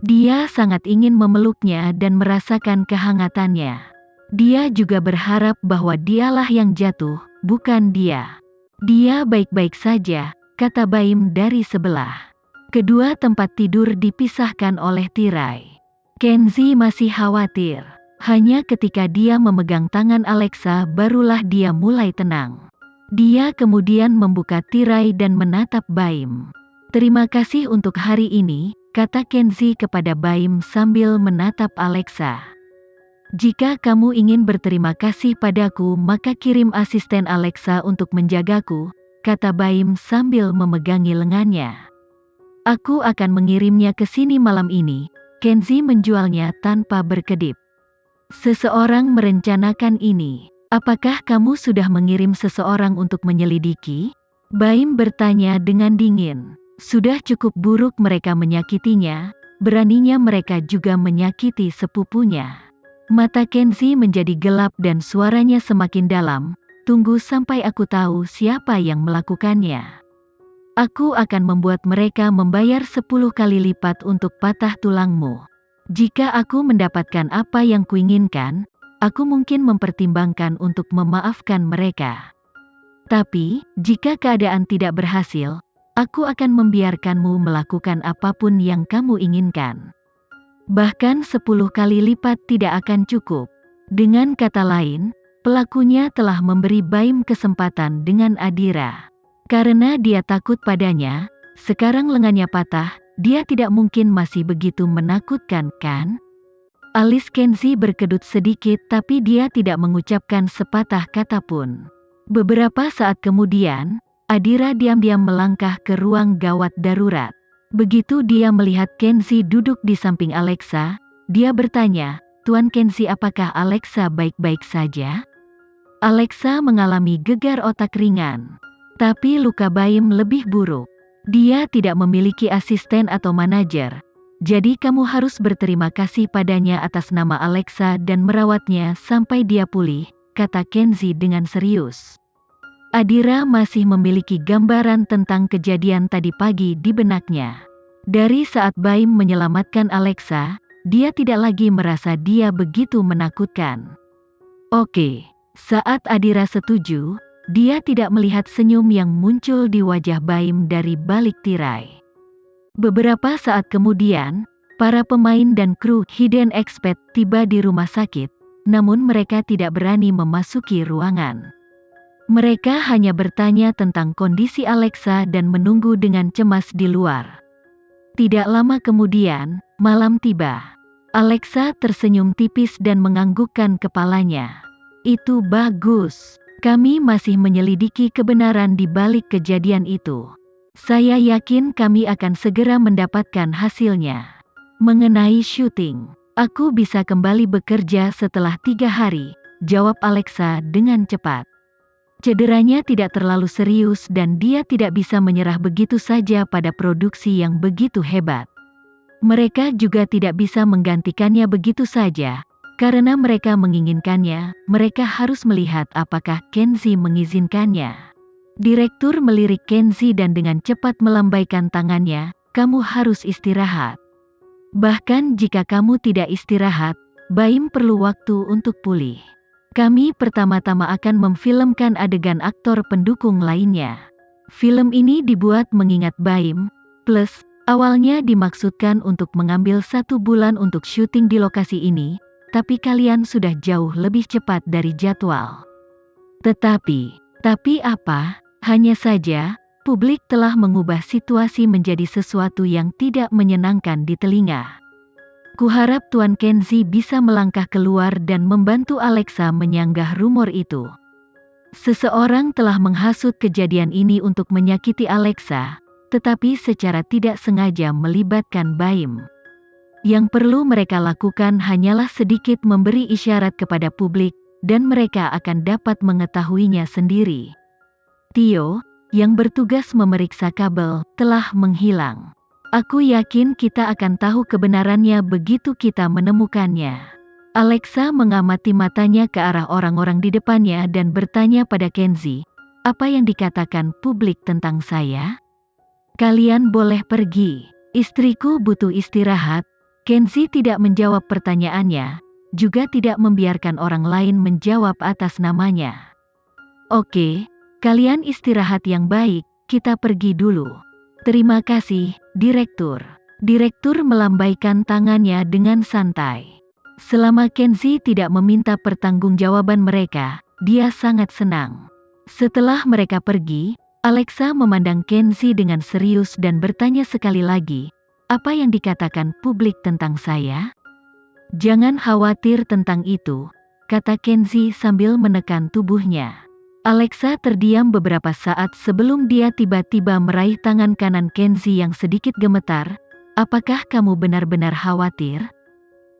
Dia sangat ingin memeluknya dan merasakan kehangatannya. Dia juga berharap bahwa dialah yang jatuh, bukan dia. Dia baik-baik saja, kata Baim dari sebelah. Kedua tempat tidur dipisahkan oleh tirai. Kenzi masih khawatir. Hanya ketika dia memegang tangan Alexa barulah dia mulai tenang. Dia kemudian membuka tirai dan menatap Baim. Terima kasih untuk hari ini, kata Kenzi kepada Baim sambil menatap Alexa. Jika kamu ingin berterima kasih padaku maka kirim asisten Alexa untuk menjagaku, kata Baim sambil memegangi lengannya. Aku akan mengirimnya ke sini malam ini, Kenzi menjualnya tanpa berkedip. Seseorang merencanakan ini. Apakah kamu sudah mengirim seseorang untuk menyelidiki? Baim bertanya dengan dingin. Sudah cukup buruk mereka menyakitinya, beraninya mereka juga menyakiti sepupunya. Mata Kenzi menjadi gelap dan suaranya semakin dalam. Tunggu sampai aku tahu siapa yang melakukannya. Aku akan membuat mereka membayar 10 kali lipat untuk patah tulangmu. Jika aku mendapatkan apa yang kuinginkan, aku mungkin mempertimbangkan untuk memaafkan mereka. Tapi, jika keadaan tidak berhasil, aku akan membiarkanmu melakukan apapun yang kamu inginkan. Bahkan 10 kali lipat tidak akan cukup. Dengan kata lain, pelakunya telah memberi Baim kesempatan dengan Adira. Karena dia takut padanya, sekarang lengannya patah, dia tidak mungkin masih begitu menakutkan, kan? Alis Kenzi berkedut sedikit tapi dia tidak mengucapkan sepatah kata pun. Beberapa saat kemudian, Adira diam-diam melangkah ke ruang gawat darurat. Begitu dia melihat Kenzi duduk di samping Alexa, dia bertanya, "Tuan Kenzi, apakah Alexa baik-baik saja?" Alexa mengalami gegar otak ringan. Tapi luka Baim lebih buruk. Dia tidak memiliki asisten atau manajer. Jadi kamu harus berterima kasih padanya atas nama Alexa dan merawatnya sampai dia pulih, kata Kenzi dengan serius. Adira masih memiliki gambaran tentang kejadian tadi pagi di benaknya. Dari saat Baim menyelamatkan Alexa, dia tidak lagi merasa dia begitu menakutkan. Oke, saat Adira setuju, dia tidak melihat senyum yang muncul di wajah Baim dari balik tirai. Beberapa saat kemudian, para pemain dan kru Hidden Expat tiba di rumah sakit, namun mereka tidak berani memasuki ruangan. Mereka hanya bertanya tentang kondisi Alexa dan menunggu dengan cemas di luar. Tidak lama kemudian, malam tiba. Alexa tersenyum tipis dan menganggukkan kepalanya. Itu bagus. Kami masih menyelidiki kebenaran di balik kejadian itu. Saya yakin kami akan segera mendapatkan hasilnya. Mengenai syuting, aku bisa kembali bekerja setelah 3 hari, jawab Alexa dengan cepat. Cederanya tidak terlalu serius dan dia tidak bisa menyerah begitu saja pada produksi yang begitu hebat. Mereka juga tidak bisa menggantikannya begitu saja, karena mereka menginginkannya, mereka harus melihat apakah Kenzi mengizinkannya. Direktur melirik Kenzi dan dengan cepat melambaikan tangannya, kamu harus istirahat. Bahkan jika kamu tidak istirahat, Baim perlu waktu untuk pulih. Kami pertama-tama akan memfilmkan adegan aktor pendukung lainnya. Film ini dibuat mengingat Baim, plus, awalnya dimaksudkan untuk mengambil 1 bulan untuk syuting di lokasi ini, tapi kalian sudah jauh lebih cepat dari jadwal. Tapi apa? Hanya saja, publik telah mengubah situasi menjadi sesuatu yang tidak menyenangkan di telinga. Kuharap Tuan Kenzi bisa melangkah keluar dan membantu Alexa menyanggah rumor itu. Seseorang telah menghasut kejadian ini untuk menyakiti Alexa, tetapi secara tidak sengaja melibatkan Baim. Yang perlu mereka lakukan hanyalah sedikit memberi isyarat kepada publik, dan mereka akan dapat mengetahuinya sendiri. Tio, yang bertugas memeriksa kabel, telah menghilang. Aku yakin kita akan tahu kebenarannya begitu kita menemukannya. Alexa mengamati matanya ke arah orang-orang di depannya dan bertanya pada Kenzi, apa yang dikatakan publik tentang saya? Kalian boleh pergi. Istriku butuh istirahat. Kenzi tidak menjawab pertanyaannya, juga tidak membiarkan orang lain menjawab atas namanya. Oke, kalian istirahat yang baik, kita pergi dulu. Terima kasih, Direktur. Direktur melambaikan tangannya dengan santai. Selama Kenzi tidak meminta pertanggungjawaban mereka, dia sangat senang. Setelah mereka pergi, Alexa memandang Kenzi dengan serius dan bertanya sekali lagi, "Apa yang dikatakan publik tentang saya?" "Jangan khawatir tentang itu," kata Kenzi sambil menekan tubuhnya. Alexa terdiam beberapa saat sebelum dia tiba-tiba meraih tangan kanan Kenzi yang sedikit gemetar. "Apakah kamu benar-benar khawatir?"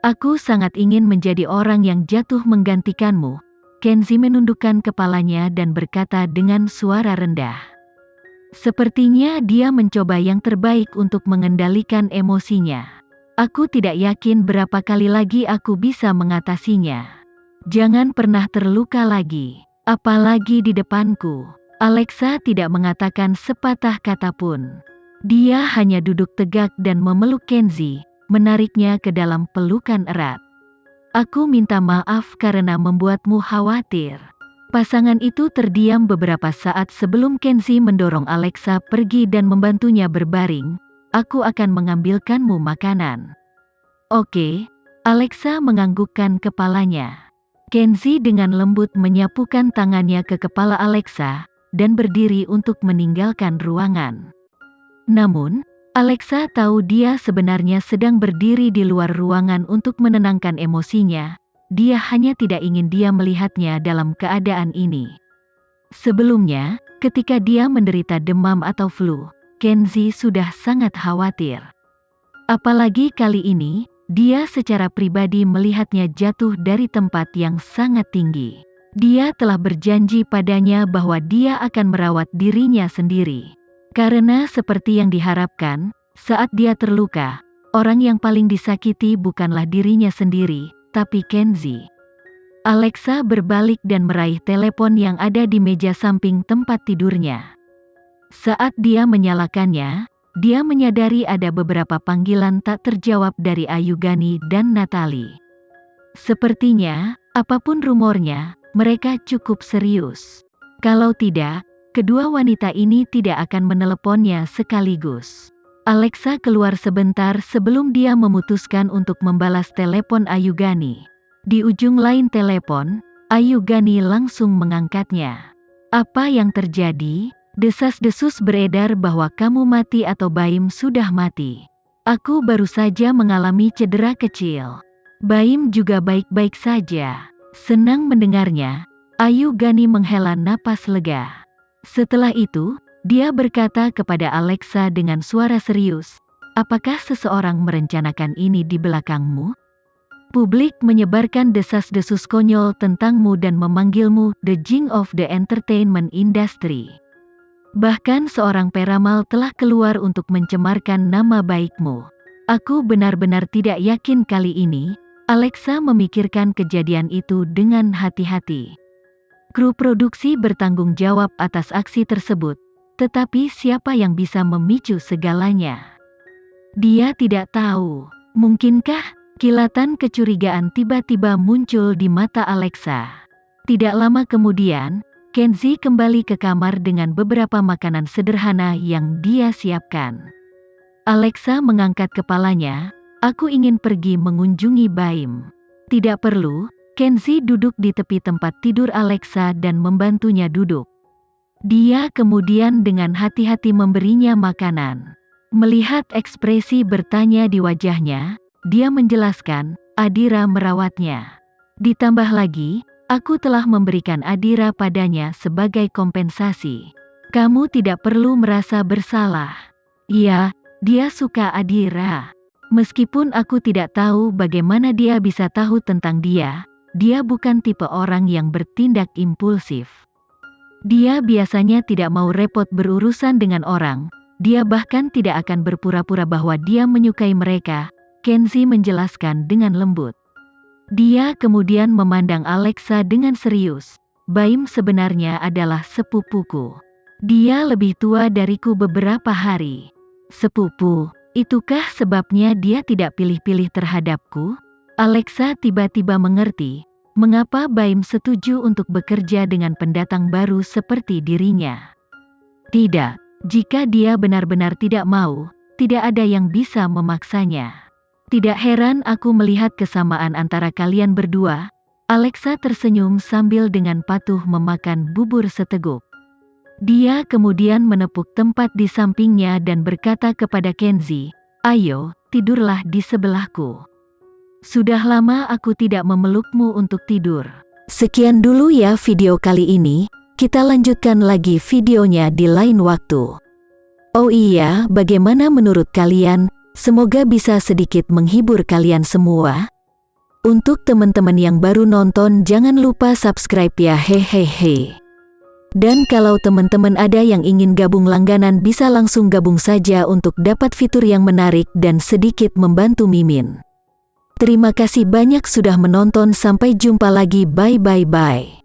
"Aku sangat ingin menjadi orang yang jatuh menggantikanmu." Kenzi menundukkan kepalanya dan berkata dengan suara rendah. Sepertinya dia mencoba yang terbaik untuk mengendalikan emosinya. "Aku tidak yakin berapa kali lagi aku bisa mengatasinya. Jangan pernah terluka lagi. Apalagi di depanku." Alexa tidak mengatakan sepatah kata pun. Dia hanya duduk tegak dan memeluk Kenzi, menariknya ke dalam pelukan erat. "Aku minta maaf karena membuatmu khawatir." Pasangan itu terdiam beberapa saat sebelum Kenzi mendorong Alexa pergi dan membantunya berbaring. "Aku akan mengambilkanmu makanan." "Oke." Alexa menganggukkan kepalanya. Kenzi dengan lembut menyapukan tangannya ke kepala Alexa, dan berdiri untuk meninggalkan ruangan. Namun, Alexa tahu dia sebenarnya sedang berdiri di luar ruangan untuk menenangkan emosinya. Dia hanya tidak ingin dia melihatnya dalam keadaan ini. Sebelumnya, ketika dia menderita demam atau flu, Kenzi sudah sangat khawatir. Apalagi kali ini, dia secara pribadi melihatnya jatuh dari tempat yang sangat tinggi. Dia telah berjanji padanya bahwa dia akan merawat dirinya sendiri. Karena seperti yang diharapkan, saat dia terluka, orang yang paling disakiti bukanlah dirinya sendiri, tapi Kenzi. Alexa berbalik dan meraih telepon yang ada di meja samping tempat tidurnya. Saat dia menyalakannya, dia menyadari ada beberapa panggilan tak terjawab dari Ayugani dan Natalie. Sepertinya, apapun rumornya, mereka cukup serius. Kalau tidak, kedua wanita ini tidak akan meneleponnya sekaligus. Alexa keluar sebentar sebelum dia memutuskan untuk membalas telepon Ayugani. Di ujung lain telepon, Ayugani langsung mengangkatnya. "Apa yang terjadi?" "Desas-desus beredar bahwa kamu mati atau Baim sudah mati. Aku baru saja mengalami cedera kecil. Baim juga baik-baik saja." Senang mendengarnya, Ayugani menghela napas lega. Setelah itu, dia berkata kepada Alexa dengan suara serius, "Apakah seseorang merencanakan ini di belakangmu? Publik menyebarkan desas-desus konyol tentangmu dan memanggilmu The Jing of the Entertainment Industry. Bahkan seorang peramal telah keluar untuk mencemarkan nama baikmu. Aku benar-benar tidak yakin kali ini." Alexa memikirkan kejadian itu dengan hati-hati. Kru produksi bertanggung jawab atas aksi tersebut, tetapi siapa yang bisa memicu segalanya? Dia tidak tahu. Mungkinkah kilatan kecurigaan tiba-tiba muncul di mata Alexa? Tidak lama kemudian, Kenzi kembali ke kamar dengan beberapa makanan sederhana yang dia siapkan. Alexa mengangkat kepalanya. "Aku ingin pergi mengunjungi Baim." "Tidak perlu." Kenzi duduk di tepi tempat tidur Alexa dan membantunya duduk. Dia kemudian dengan hati-hati memberinya makanan. Melihat ekspresi bertanya di wajahnya, dia menjelaskan, "Adira merawatnya. Ditambah lagi, aku telah memberikan Adira padanya sebagai kompensasi. Kamu tidak perlu merasa bersalah." "Iya, dia suka Adira. Meskipun aku tidak tahu bagaimana dia bisa tahu tentang dia bukan tipe orang yang bertindak impulsif. Dia biasanya tidak mau repot berurusan dengan orang, dia bahkan tidak akan berpura-pura bahwa dia menyukai mereka," Kenzi menjelaskan dengan lembut. Dia kemudian memandang Alexa dengan serius. "Baim sebenarnya adalah sepupuku. Dia lebih tua dariku beberapa hari." "Sepupu?" Itukah sebabnya dia tidak pilih-pilih terhadapku? Alexa tiba-tiba mengerti mengapa Baim setuju untuk bekerja dengan pendatang baru seperti dirinya. Tidak, jika dia benar-benar tidak mau, tidak ada yang bisa memaksanya. Tidak heran aku melihat kesamaan antara kalian berdua. Alexa tersenyum sambil dengan patuh memakan bubur seteguk. Dia kemudian menepuk tempat di sampingnya dan berkata kepada Kenzi, "Ayo, tidurlah di sebelahku. Sudah lama aku tidak memelukmu untuk tidur." Sekian dulu ya video kali ini, kita lanjutkan lagi videonya di lain waktu. Oh iya, bagaimana menurut kalian? Semoga bisa sedikit menghibur kalian semua. Untuk teman-teman yang baru nonton jangan lupa subscribe ya hehehe. Dan kalau teman-teman ada yang ingin gabung langganan bisa langsung gabung saja untuk dapat fitur yang menarik dan sedikit membantu Mimin. Terima kasih banyak sudah menonton, sampai jumpa lagi, bye bye bye.